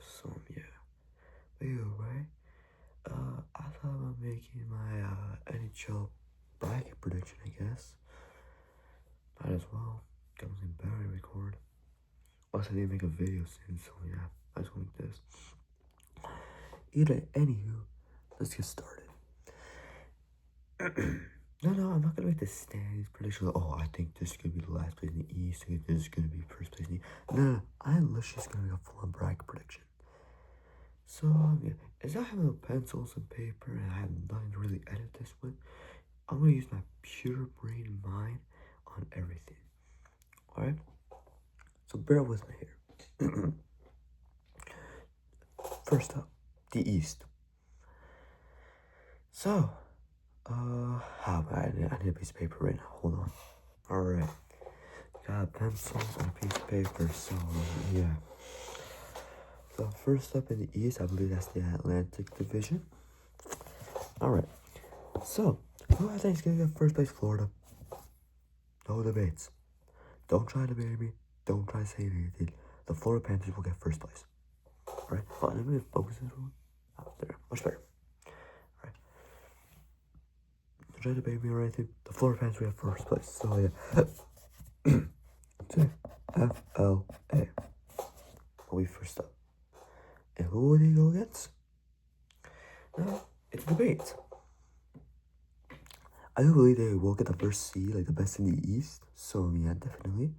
So yeah. Anyway, I thought about making my NHL bracket prediction, I guess. Might as well. Got something better to record. Also, I need to make a video soon, so yeah, I just want this. Anywho, let's get started. No, I'm not gonna make the standings prediction. Like, oh, I think this is gonna be the last place in the East. I think this is gonna be first place in the East. No, I'm literally just gonna make a full-on bracket prediction. So, yeah, as I have no pencils and paper and I have nothing to really edit this with, I'm gonna use my pure brain and mind on everything. Alright? So bear with me here. First up, the East. So, I need a piece of paper right now. Hold on. Alright. Got pencils and a piece of paper, so, yeah. So, first up in the East, I believe that's the Atlantic Division. Alright. So, who I think is going to get first place? Florida. No debates. Don't try to debate me. Don't try to say anything. The Florida Panthers will get first place. Alright? But let me focus this one. Oh, there. Much better. Alright. Don't try to debate me or anything. The Florida Panthers will get first place. So, yeah. FLA will be first up. And who will they go against? Now, it's a debate. I do believe they will get the first seed, like the best in the East. So, yeah, definitely.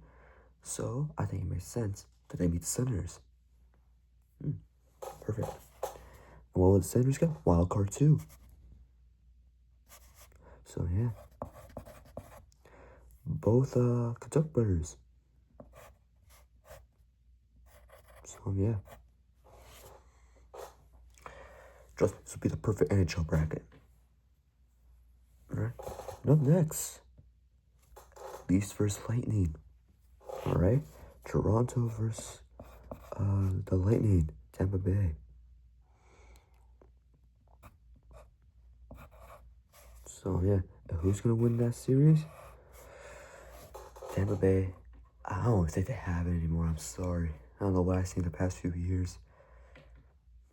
So, I think it makes sense that they meet the Senators. Perfect. And what will the Senators get? Wild card 2. So, yeah. Both Kentucky brothers. So, yeah. Trust me, this will be the perfect NHL bracket. Alright. And up next, Leafs versus Lightning. Alright. Toronto versus the Lightning, Tampa Bay. So yeah, and who's gonna win that series? Tampa Bay. I don't think they have it anymore. I'm sorry. I don't know what I've seen the past few years.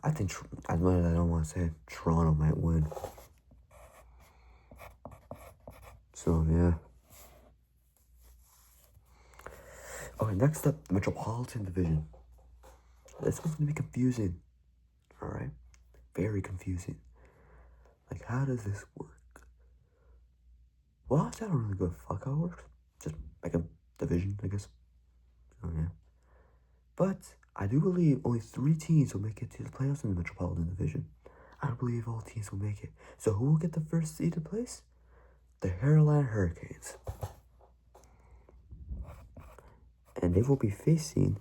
I think I don't want to say it, Toronto might win. So yeah. Okay, next up, the Metropolitan Division. This one's gonna be confusing. Alright? Very confusing. Like, how does this work? Well, I don't really give a fuck how it works. Just like a division, I guess. Oh, yeah. But I do believe only 3 teams will make it to the playoffs in the Metropolitan Division. I don't believe all teams will make it. So who will get the first seeded place? The Carolina Hurricanes. And they will be facing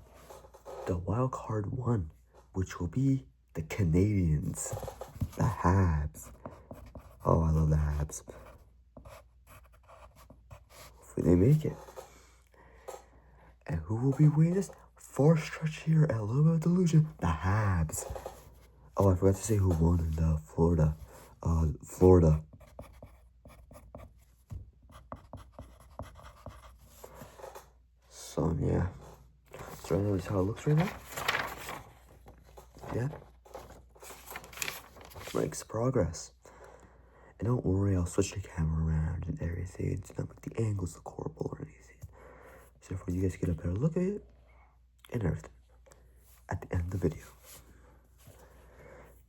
the wild card 1, which will be the Canadians. The Habs. Oh, I love the Habs. Hopefully they make it. And who will be winning this? Fourth stretch here at a little bit of delusion. The Habs. Oh, I forgot to say who won in the Florida. Florida. So, yeah. So, right now, that's how it looks right now. Yeah. Makes progress. And don't worry, I'll switch the camera around and everything. It's not like the angles look horrible or anything. So, therefore, you guys get a better look at it and everything at the end of the video.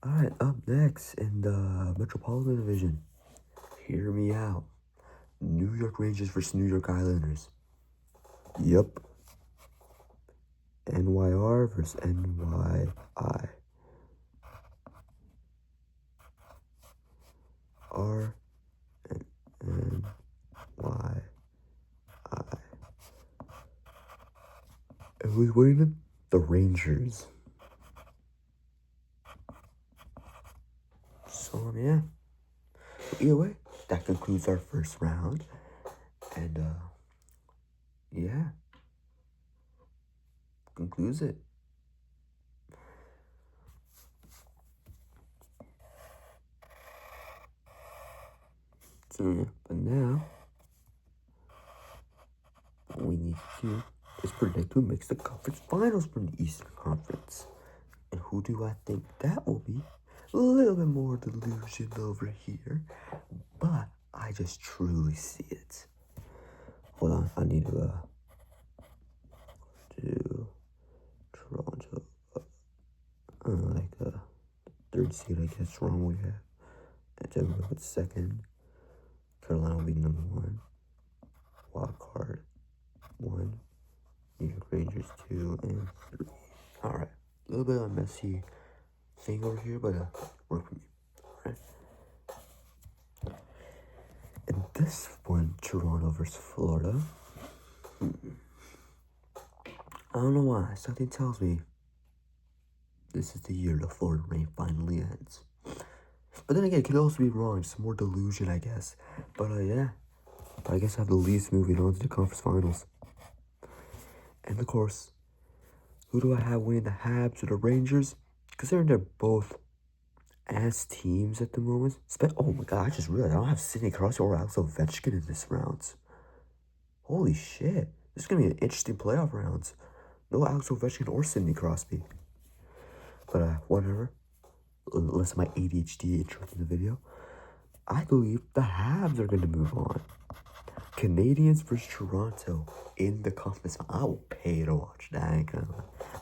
Alright, up next in the Metropolitan Division. Hear me out. New York Rangers versus New York Islanders. Yup. NYR versus NYI. R and NYI. And who's winning them? The Rangers. So, yeah. Either way, that concludes our first round. And, yeah. Concludes it. So, yeah. But now, what we need to do is predict who makes the conference finals from the Eastern Conference. And who do I think that will be? A little bit more delusion over here, but I just truly see it. Hold on, I need to do Toronto, like the third seed, I guess. Wrong we have. And Denver with second. Carolina will be number 1. Wild card 1. New York Rangers 2 and 3. All right, a little bit of a messy thing over here, but work for me. All right. And this one, Toronto versus Florida. I don't know why. Something tells me this is the year the Florida rain finally ends. But then again, it could also be wrong. It's more delusion, I guess. But yeah. But I guess I have the Leafs moving on to the conference finals. And of course, who do I have winning, the Habs or the Rangers? Considering they're both ass teams at the moment. Oh my god, I just realized I don't have Sidney Crosby or Alex Ovechkin in this round. Holy shit. This is going to be an interesting playoff round. No Alex Ovechkin or Sidney Crosby. But whatever. Less of my ADHD interrupting the video. I believe the Habs are going to move on. Canadians versus Toronto in the conference. I will pay to watch that.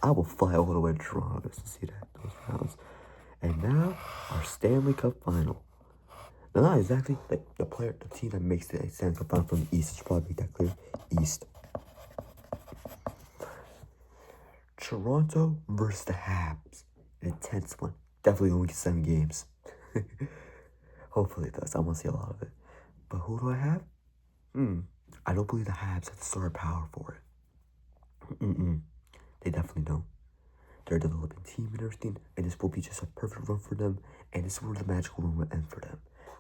I will fly all the way to Toronto just to see those rounds. And now, our Stanley Cup final. Now, not exactly like the team that makes the Stanley Cup final from the East. It should probably make that clear. East. Toronto versus the Habs. An intense one. Definitely going to get 7 games. Hopefully it does. I want to see a lot of it. But who do I have? I don't believe the Habs have the star power for it. They definitely don't. They're a developing team and everything, and this will be just a perfect run for them, and this is where the magical run will end for them.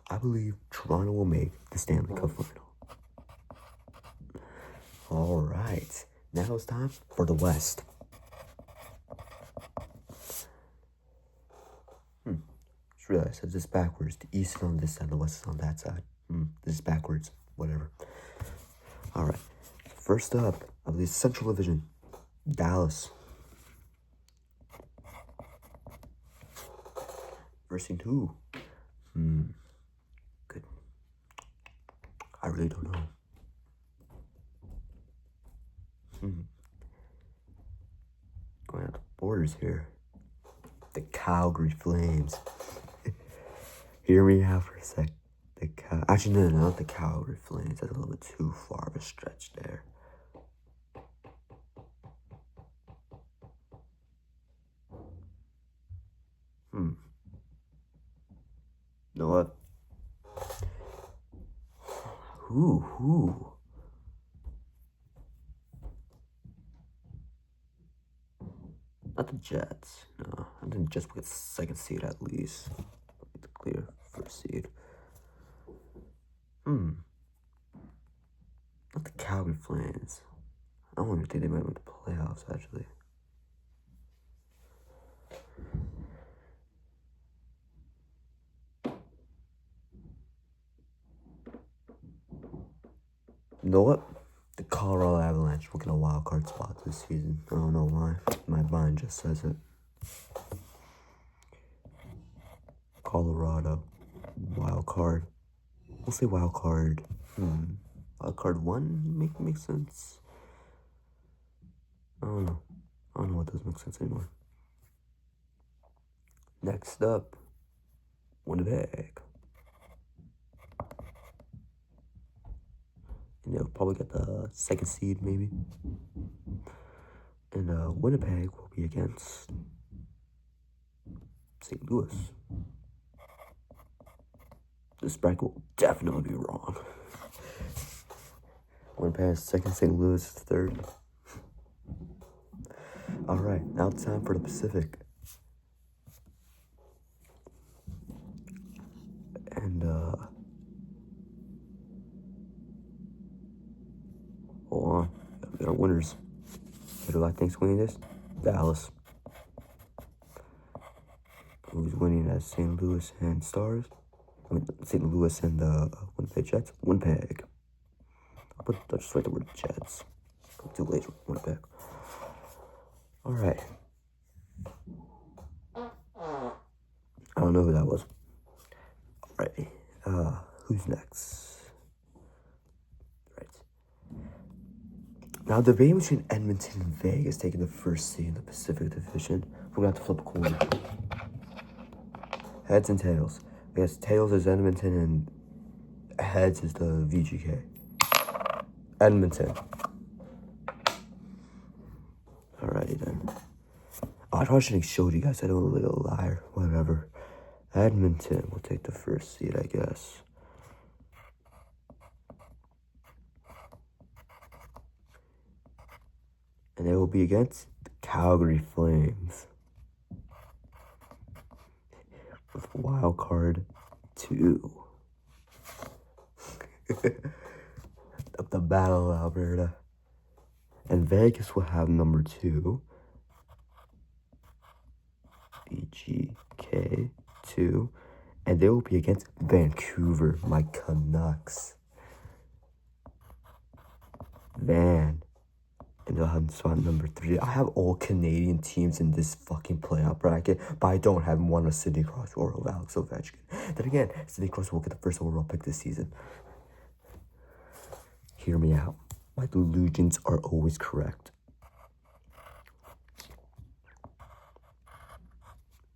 I believe Toronto will make the Stanley Cup final. All right, now it's time for the West. Just realized I said this backwards. The East is on this side, the West is on that side. This is backwards. Whatever. All right. First up, I believe Central Division, Dallas. Versing who? Good. I really don't know. Going out the borders here. The Calgary Flames. Hear me out for a sec. Actually, no, not the Calgary Flames. That's a little bit too far of a stretch there. You know what? Who? Not the Jets. No, I think Jets will get 2nd seed at least. The clear 1st seed. Not the Calgary Flames. I don't even think they might make the playoffs, actually. You know what? The Colorado Avalanche will get a wild card spot this season. I don't know why. My mind just says it. Colorado. Wild card. We'll say wild card. Wild card 1 makes sense. I don't know what doesn't make sense anymore. Next up, Winnipeg. And they'll probably get the 2nd seed, maybe. And Winnipeg will be against St. Louis. This bracket will definitely be wrong. Winnipeg 2nd, St. Louis 3rd. All right, now it's time for the Pacific. And hold on, we got our winners. Who do I think's winning this? Dallas. Who's winning as St. Louis and Stars? St. Louis and the Winnipeg Jets. Winnipeg. I'll just write the word Jets. Too late for Winnipeg. All right. don't know who that was. Alrighty. Who's next? Right. Now, the debate between Edmonton and Vegas taking the first seed in the Pacific Division. We're gonna have to flip a coin. Heads and tails. I guess tails is Edmonton and heads is the VGK. Edmonton. Alrighty then. Oh, I probably shouldn't have showed you guys. I don't look like a liar. Whatever. Edmonton will take the first seed, I guess. And they will be against the Calgary Flames. With wild card 2. Of the Battle of Alberta. And Vegas will have number 2. VGK 2. And they will be against Vancouver, my Canucks. Van. And they'll have spot number 3. I have all Canadian teams in this fucking playoff bracket, but I don't have one of Sidney Crosby or of Alex Ovechkin. Then again, Sidney Crosby will get the first overall pick this season. Hear me out. My delusions are always correct.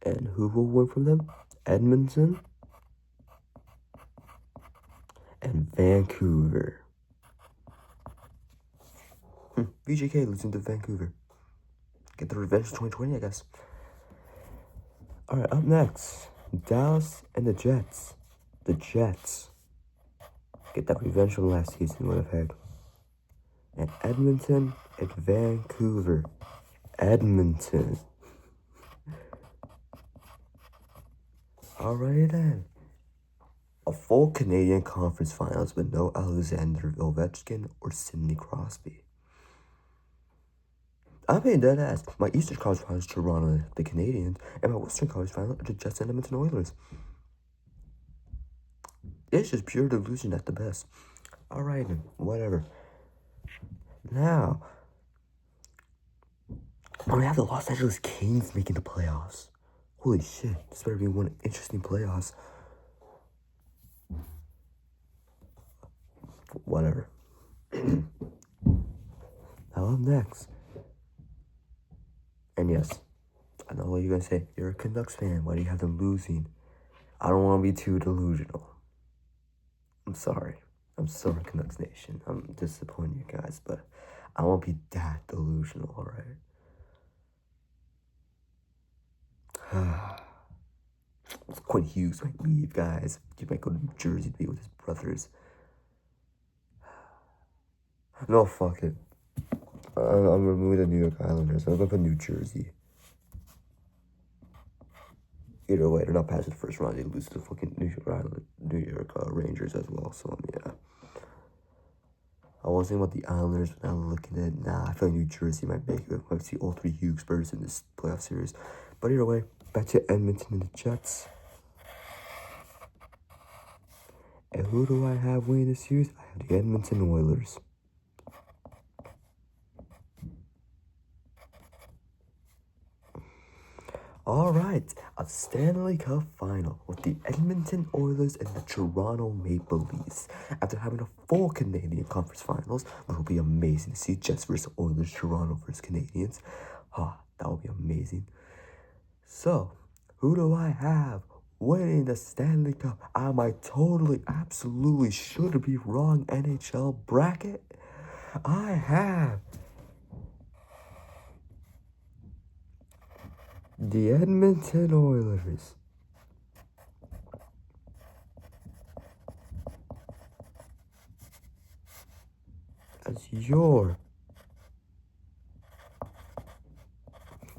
And who will win from them? Edmonton and Vancouver. VGK losing to Vancouver. Get the revenge of 2020, I guess. Alright, up next. Dallas and the Jets. The Jets. Get that revenge from last season, what I've had. And Edmonton and Vancouver. Edmonton. Alright then. A full Canadian Conference Finals with no Alexander Ovechkin or Sidney Crosby. I'm being dead ass. My Eastern Conference Finals is Toronto, the Canadiens, and my Western Conference Finals are the Jets and Edmonton Oilers. It's just pure delusion at the best. Alright then, whatever. Now, we have the Los Angeles Kings making the playoffs. Holy shit, this better be one interesting playoffs. Whatever. Now up next. And yes, I know what you're gonna say. You're a Canucks fan. Why do you have them losing? I don't want to be too delusional. I'm sorry. I'm sorry, Canucks Nation. I'm disappointing you guys, but I won't be that delusional, alright? Quinn Hughes might leave, guys. He might go to New Jersey to be with his brothers. No, fuck it. I'm removing the New York Islanders. I'm going to put New Jersey. Either way, they're not passing the first round. They lose to the fucking New York Rangers as well. So, yeah. I was thinking about the Islanders, but now looking at it, nah, I feel like New Jersey might make it. I might see all 3 Hughes birds in this playoff series. But either way, back to Edmonton and the Jets. And who do I have winning this series? I have the Edmonton Oilers. Alright, a Stanley Cup final with the Edmonton Oilers and the Toronto Maple Leafs. After having a full Canadian Conference Finals, which will be amazing to see Jets versus Oilers, Toronto versus Canadians. That will be amazing. So, who do I have winning the Stanley Cup? I might totally, absolutely should be wrong NHL bracket. I have the Edmonton Oilers. As your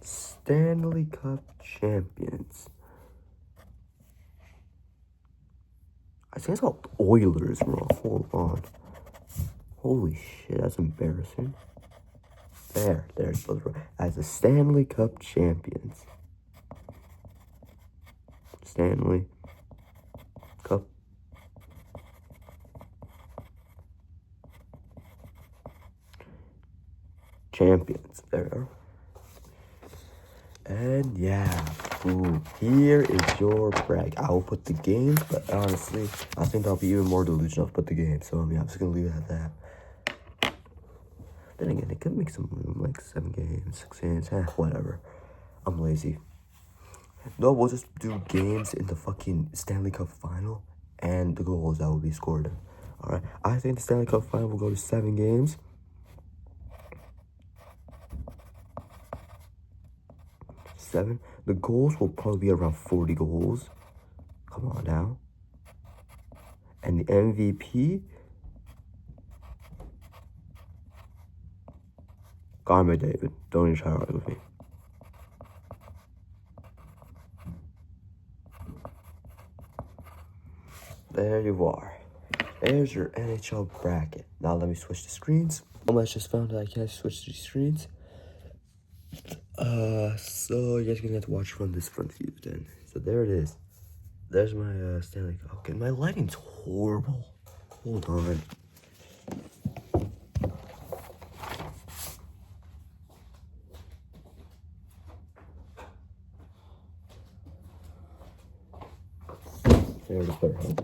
Stanley Cup champions. I think it's called Oilers wrong. Hold on. Holy shit, that's embarrassing. There's both right. As the Stanley Cup champions. Stanley Cup champions. There we are. And yeah. Ooh, here is your brag. I will put the games, but honestly, I think I'll be even more delusional to put the games. So, I'm just going to leave it at that. Then again, it could make some room, like 7 games, 6 games, whatever. I'm lazy. No, we'll just do games in the fucking Stanley Cup final and the goals that will be scored in. Alright, I think the Stanley Cup final will go to 7 games. 7. The goals will probably be around 40 goals. Come on now. And the MVP, Garmer David. Don't even try to argue with me. There you are. There's your NHL bracket. Now let me switch the screens. I just found out I can't switch the screens. So you guys are gonna have to watch from this front view then. So there it is. There's my Stanley Cup. Okay, my lighting's horrible. Hold on. There it is.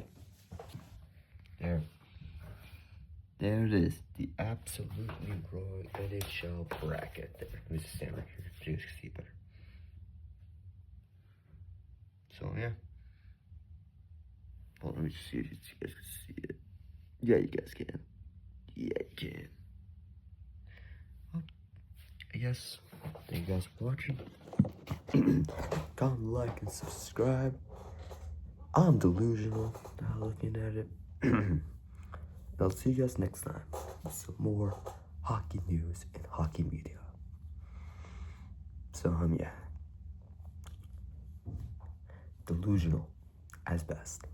There it is. The absolutely raw NHL bracket. There. Let me just stand right here so you guys can see it better. So yeah. Hold on, let me just see if you guys can see it. Yeah, you guys can. Yeah, you can. Well, I guess thank you guys for watching. Comment, like, and subscribe. I'm delusional now looking at it. I'll see you guys next time with some more hockey news and hockey media. So yeah. Delusional as best.